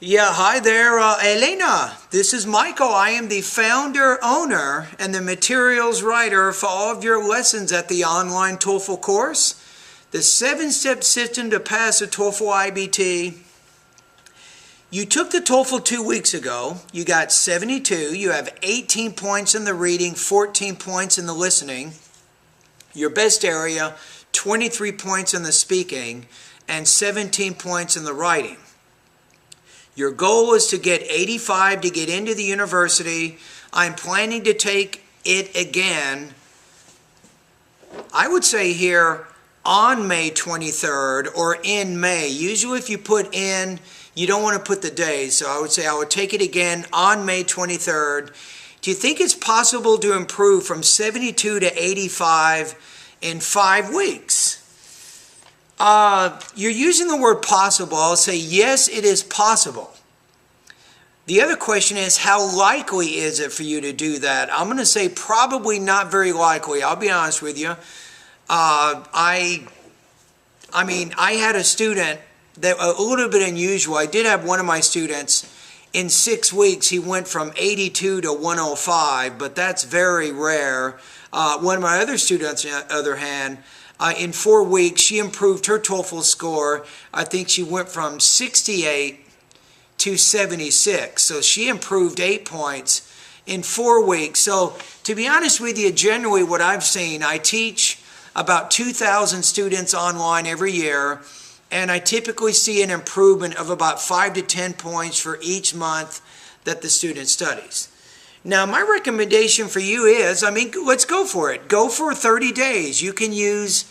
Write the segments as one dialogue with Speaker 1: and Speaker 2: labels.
Speaker 1: Yeah, hi there, Elena. This is Michael. I am the founder, owner, and the materials writer for all of your lessons at the online TOEFL course, the 7-step system to pass the TOEFL IBT. You took the TOEFL 2 weeks ago. You got 72. You have 18 points in the reading, 14 points in the listening. Your best area, 23 points in the speaking, and 17 points in the writing. Your goal is to get 85 to get into the university. I'm planning to take it again, I would say here, on May 23rd or in May. Usually if you put in, you don't want to put the days, so I would say I would take it again on May 23rd. Do you think it's possible to improve from 72 to 85 in 5 weeks? You're using the word possible. I'll say yes, it is possible. The other question is, how likely is it for you to do that? I'm going to say probably not very likely. I'll be honest with you. I had a student that a little bit unusual. I did have one of my students in 6 weeks. He went from 82 to 105, but that's very rare. One of my other students, on the other hand, in 4 weeks, she improved her TOEFL score. I think she went from 68 to 76. So she improved 8 points in 4 weeks. So to be honest with you, generally what I've seen, I teach about 2,000 students online every year, and I typically see an improvement of about 5 to 10 points for each month that the student studies. Now, my recommendation for you is, let's go for it. Go for 30 days. You can use,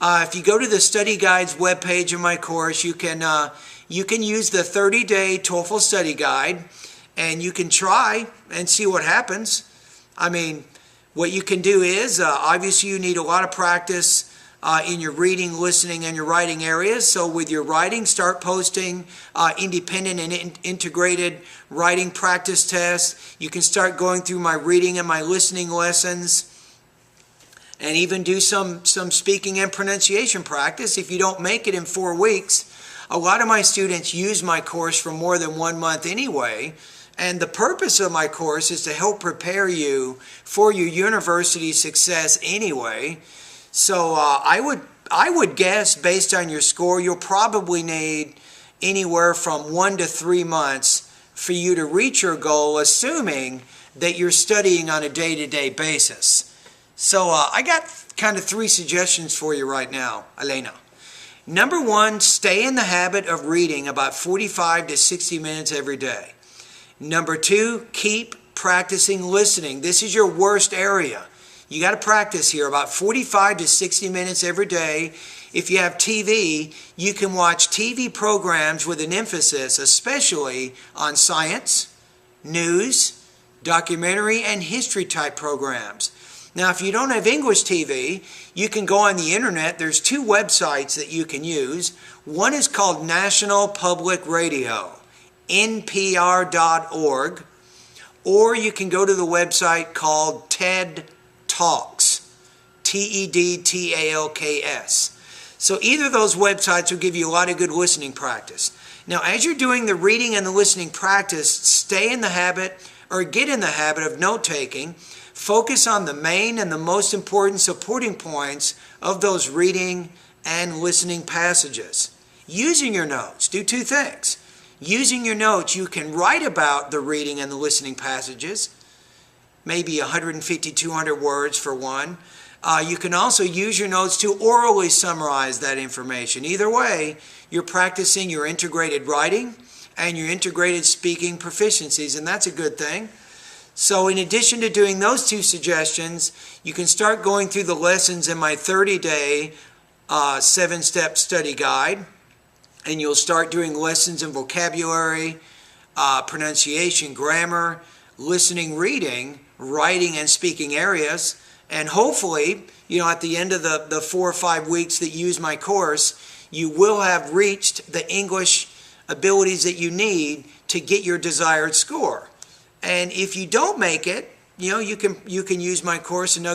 Speaker 1: if you go to the study guides webpage of my course, you can use the 30-day TOEFL study guide, and you can try and see what happens. What you can do is, obviously you need a lot of practice in your reading, listening, and your writing areas. So with your writing, start posting independent and integrated writing practice tests. You can start going through my reading and my listening lessons, and even do some speaking and pronunciation practice. If you don't make it in 4 weeks, a lot of my students use my course for more than 1 month anyway. And the purpose of my course is to help prepare you for your university success anyway. So I would guess, based on your score, you'll probably need anywhere from 1 to 3 months for you to reach your goal, assuming that you're studying on a day-to-day basis. So I got kind of 3 suggestions for you right now, Elena. Number 1, stay in the habit of reading about 45 to 60 minutes every day. Number 2, keep practicing listening. This is your worst area. You got to practice here about 45 to 60 minutes every day. If you have TV, you can watch TV programs with an emphasis, especially on science, news, documentary, and history type programs. Now, if you don't have English TV, you can go on the internet. There's 2 websites that you can use. One is called National Public Radio, npr.org, or you can go to the website called TED Talks, TEDTALKS. So either of those websites will give you a lot of good listening practice. Now, as you're doing the reading and the listening practice, stay in the habit or get in the habit of note-taking. Focus on the main and the most important supporting points of those reading and listening passages. Using your notes, do 2 things. Using your notes, you can write about the reading and the listening passages, maybe 150, 200 words for one. You can also use your notes to orally summarize that information. Either way, you're practicing your integrated writing and your integrated speaking proficiencies, and that's a good thing. So in addition to doing those 2 suggestions, you can start going through the lessons in my 30-day 7-step study guide, and you'll start doing lessons in vocabulary, pronunciation, grammar, listening, reading, writing, and speaking areas. And hopefully, at the end of the 4 or 5 weeks that you use my course, you will have reached the English abilities that you need to get your desired score. And if you don't make it, you can use my course another